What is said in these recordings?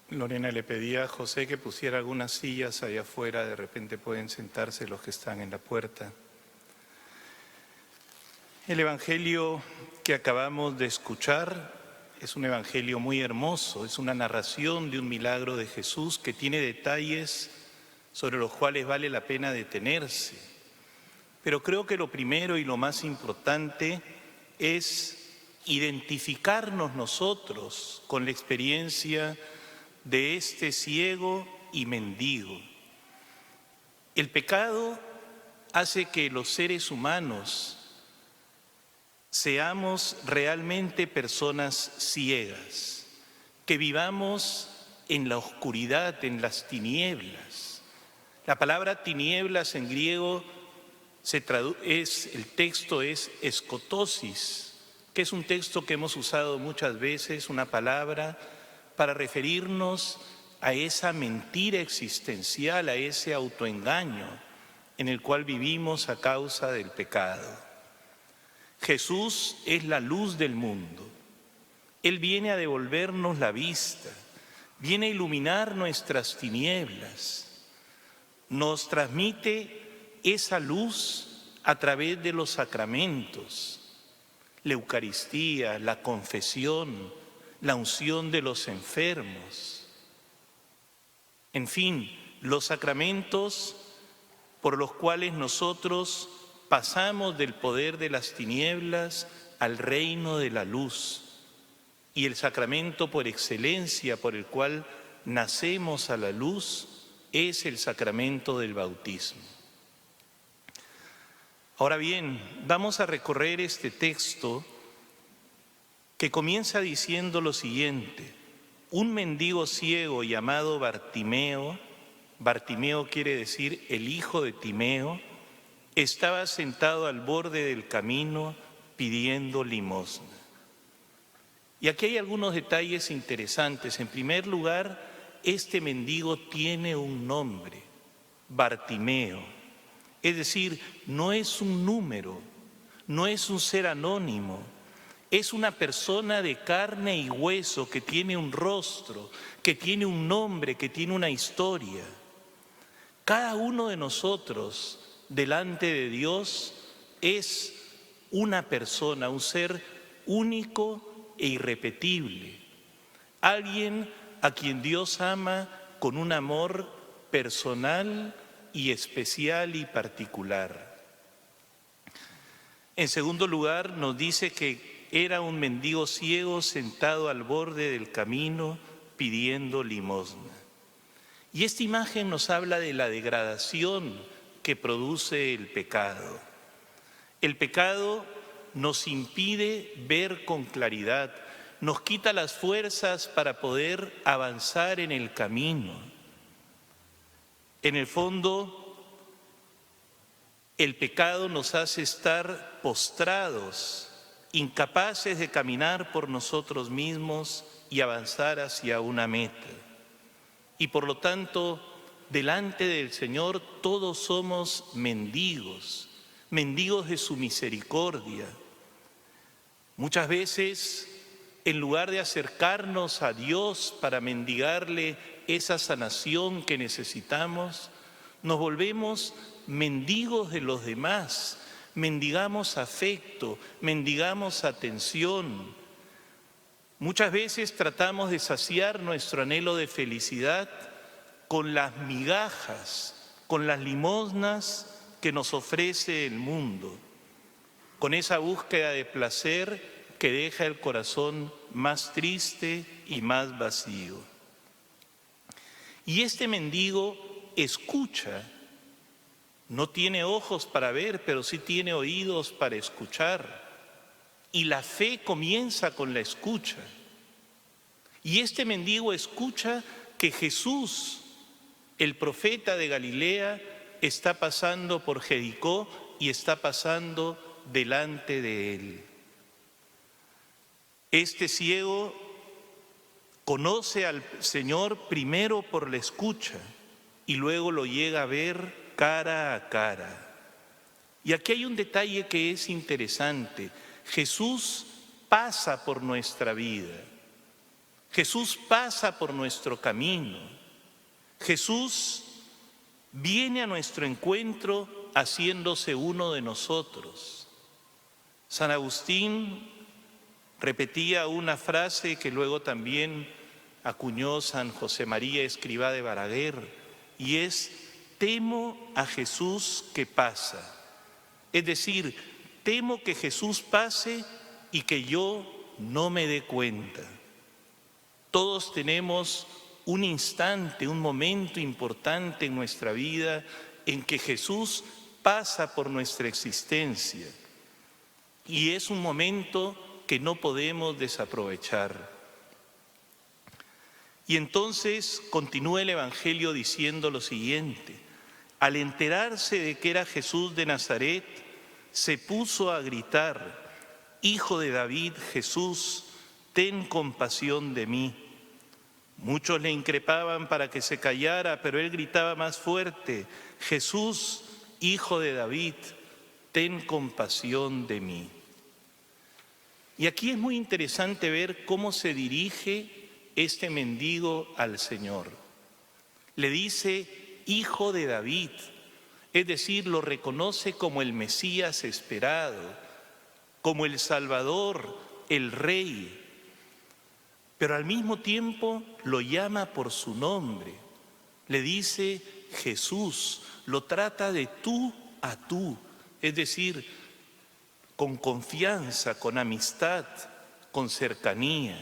Lorena le pedía a José que pusiera algunas sillas allá afuera, de repente pueden sentarse los que están en la puerta. El evangelio que acabamos de escuchar es un evangelio muy hermoso, es una narración de un milagro de Jesús que tiene detalles sobre los cuales vale la pena detenerse. Pero creo que lo primero y lo más importante es identificarnos nosotros con la experiencia de este ciego y mendigo. El pecado hace que los seres humanos seamos realmente personas ciegas, que vivamos en la oscuridad, en las tinieblas. La palabra tinieblas en griego el texto es escotosis, que es un texto que hemos usado muchas veces, una palabra para referirnos a esa mentira existencial, a ese autoengaño en el cual vivimos a causa del pecado. Jesús es la luz del mundo. Él viene a devolvernos la vista, viene a iluminar nuestras tinieblas, nos transmite esa luz a través de los sacramentos, la Eucaristía, la confesión, la unción de los enfermos. En fin, los sacramentos por los cuales nosotros pasamos del poder de las tinieblas al reino de la luz. Y el sacramento por excelencia por el cual nacemos a la luz es el sacramento del bautismo. Ahora bien, vamos a recorrer este texto que comienza diciendo lo siguiente: un mendigo ciego llamado Bartimeo, Bartimeo quiere decir el hijo de Timeo, estaba sentado al borde del camino pidiendo limosna. Y aquí hay algunos detalles interesantes. En primer lugar, este mendigo tiene un nombre, Bartimeo. Es decir, no es un número, no es un ser anónimo. Es una persona de carne y hueso que tiene un rostro, que tiene un nombre, que tiene una historia. Cada uno de nosotros delante de Dios es una persona, un ser único e irrepetible. Alguien a quien Dios ama con un amor personal y especial y particular. En segundo lugar, nos dice que era un mendigo ciego sentado al borde del camino pidiendo limosna. Y esta imagen nos habla de la degradación que produce el pecado. El pecado nos impide ver con claridad, nos quita las fuerzas para poder avanzar en el camino. En el fondo, el pecado nos hace estar postrados, incapaces de caminar por nosotros mismos y avanzar hacia una meta. Y por lo tanto, delante del Señor todos somos mendigos, mendigos de su misericordia. Muchas veces, en lugar de acercarnos a Dios para mendigarle esa sanación que necesitamos, nos volvemos mendigos de los demás. Mendigamos afecto, mendigamos atención. Muchas veces tratamos de saciar nuestro anhelo de felicidad con las migajas, con las limosnas que nos ofrece el mundo, con esa búsqueda de placer que deja el corazón más triste y más vacío. Y este mendigo escucha. No tiene ojos para ver, pero sí tiene oídos para escuchar. Y la fe comienza con la escucha. Y este mendigo escucha que Jesús, el profeta de Galilea, está pasando por Jericó y está pasando delante de él. Este ciego conoce al Señor primero por la escucha y luego lo llega a ver cara a cara. Y aquí hay un detalle que es interesante. Jesús pasa por nuestra vida. Jesús pasa por nuestro camino. Jesús viene a nuestro encuentro haciéndose uno de nosotros. San Agustín repetía una frase que luego también acuñó San José María Escrivá de Balaguer, y es: temo a Jesús que pasa. Es decir, temo que Jesús pase y que yo no me dé cuenta. Todos tenemos un instante, un momento importante en nuestra vida en que Jesús pasa por nuestra existencia, y es un momento que no podemos desaprovechar. Y entonces continúa el Evangelio diciendo lo siguiente: al enterarse de que era Jesús de Nazaret, se puso a gritar: Hijo de David, Jesús, ten compasión de mí. Muchos le increpaban para que se callara, pero él gritaba más fuerte: Jesús, Hijo de David, ten compasión de mí. Y aquí es muy interesante ver cómo se dirige este mendigo al Señor. Le dice: Hijo de David, es decir, lo reconoce como el Mesías esperado, como el Salvador, el Rey, pero al mismo tiempo lo llama por su nombre. Le dice Jesús, lo trata de tú a tú, es decir, con confianza, con amistad, con cercanía.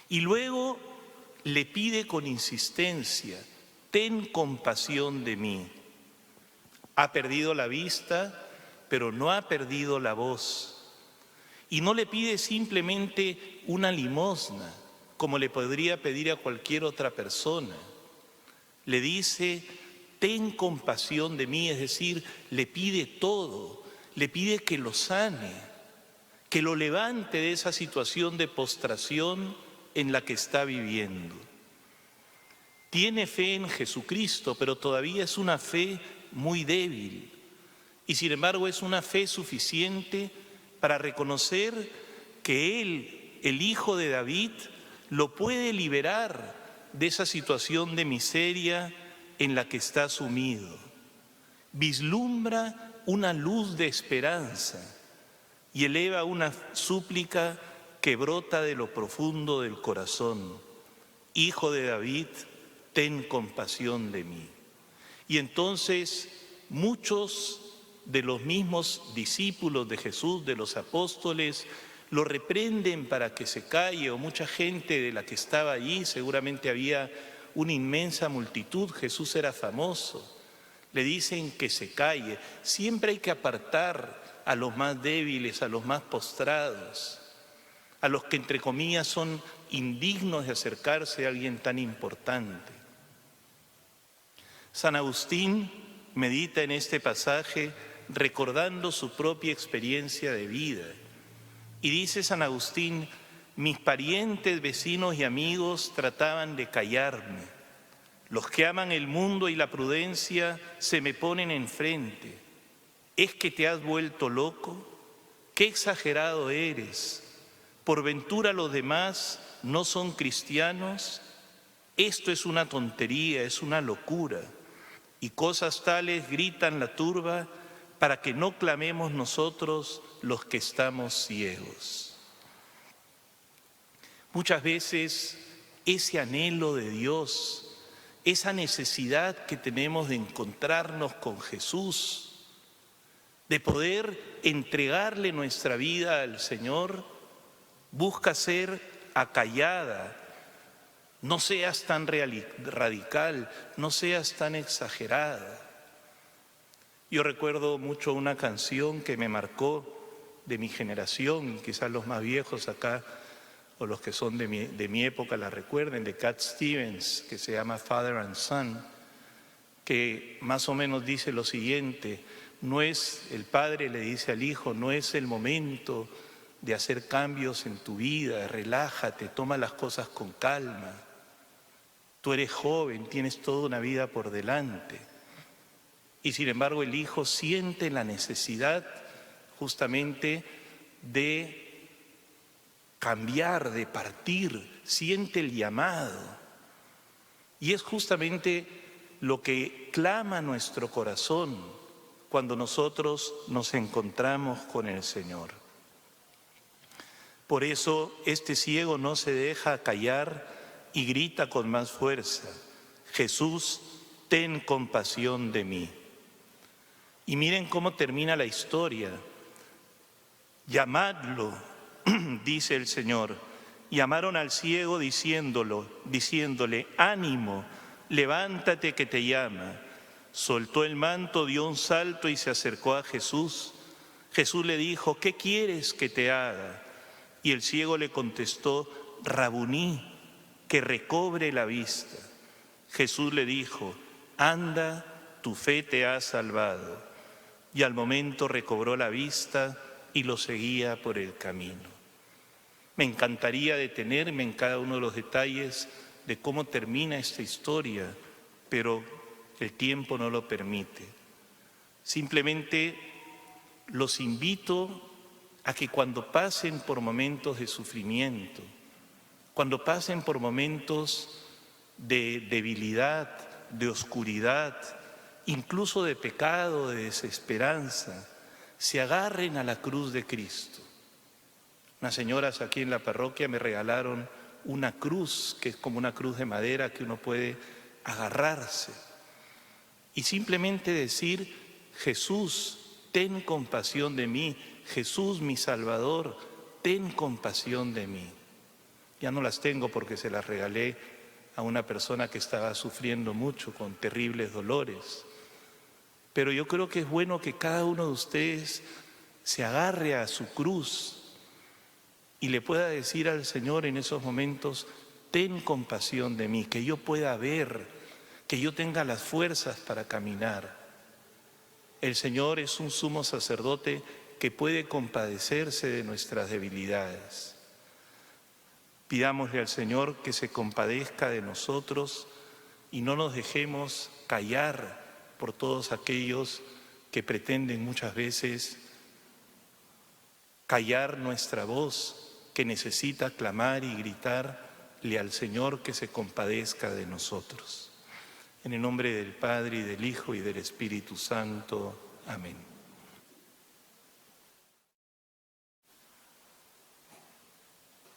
Y luego le pide con insistencia: ten compasión de mí. Ha perdido la vista, pero no ha perdido la voz. Y no le pide simplemente una limosna, como le podría pedir a cualquier otra persona. Le dice: ten compasión de mí, es decir, le pide todo. Le pide que lo sane, que lo levante de esa situación de postración en la que está viviendo. Tiene fe en Jesucristo, pero todavía es una fe muy débil. Y sin embargo es una fe suficiente para reconocer que Él, el Hijo de David, lo puede liberar de esa situación de miseria en la que está sumido. Vislumbra una luz de esperanza y eleva una súplica que brota de lo profundo del corazón: Hijo de David, ten compasión de mí. Y entonces muchos de los mismos discípulos de Jesús, de los apóstoles, lo reprenden para que se calle, o mucha gente de la que estaba allí, seguramente había una inmensa multitud, Jesús era famoso, le dicen que se calle. Siempre hay que apartar a los más débiles, a los más postrados, a los que entre comillas son indignos de acercarse a alguien tan importante. San Agustín medita en este pasaje recordando su propia experiencia de vida. Y dice San Agustín: mis parientes, vecinos y amigos trataban de callarme. Los que aman el mundo y la prudencia se me ponen enfrente. ¿Es que te has vuelto loco? ¡Qué exagerado eres! ¿Por ventura los demás no son cristianos? Esto es una tontería, es una locura. Y cosas tales gritan la turba para que no clamemos nosotros los que estamos ciegos. Muchas veces ese anhelo de Dios, esa necesidad que tenemos de encontrarnos con Jesús, de poder entregarle nuestra vida al Señor, busca ser acallada. No seas tan radical, no seas tan exagerada. Yo recuerdo mucho una canción que me marcó de mi generación, y quizás los más viejos acá o los que son de mi época la recuerden, de Cat Stevens, que se llama Father and Son, que más o menos dice lo siguiente: no es, el padre le dice al hijo, no es el momento de hacer cambios en tu vida, relájate, toma las cosas con calma. Tú eres joven, tienes toda una vida por delante. Y sin embargo el hijo siente la necesidad justamente de cambiar, de partir, siente el llamado. Y es justamente lo que clama nuestro corazón cuando nosotros nos encontramos con el Señor. Por eso este ciego no se deja callar y grita con más fuerza: Jesús, ten compasión de mí. Y miren cómo termina la historia. Llamadlo, dice el Señor. Llamaron al ciego diciéndole: ánimo, levántate que te llama. Soltó el manto, dio un salto y se acercó a Jesús. Jesús le dijo: ¿qué quieres que te haga? Y el ciego le contestó: Rabuní, que recobre la vista. Jesús le dijo: anda, tu fe te ha salvado. Y al momento recobró la vista y lo seguía por el camino. Me encantaría detenerme en cada uno de los detalles de cómo termina esta historia, pero el tiempo no lo permite. Simplemente los invito a que cuando pasen por momentos de sufrimiento, cuando pasen por momentos de debilidad, de oscuridad, incluso de pecado, de desesperanza, se agarren a la cruz de Cristo. Unas señoras aquí en la parroquia me regalaron una cruz, que es como una cruz de madera que uno puede agarrarse. Y simplemente decir: Jesús, ten compasión de mí. Jesús, mi Salvador, ten compasión de mí. Ya no las tengo porque se las regalé a una persona que estaba sufriendo mucho con terribles dolores. Pero yo creo que es bueno que cada uno de ustedes se agarre a su cruz y le pueda decir al Señor en esos momentos: ten compasión de mí, que yo pueda ver, que yo tenga las fuerzas para caminar. El Señor es un sumo sacerdote que puede compadecerse de nuestras debilidades. Pidámosle al Señor que se compadezca de nosotros y no nos dejemos callar por todos aquellos que pretenden muchas veces callar nuestra voz, que necesita clamar y gritarle al Señor que se compadezca de nosotros. En el nombre del Padre, y del Hijo, y del Espíritu Santo. Amén.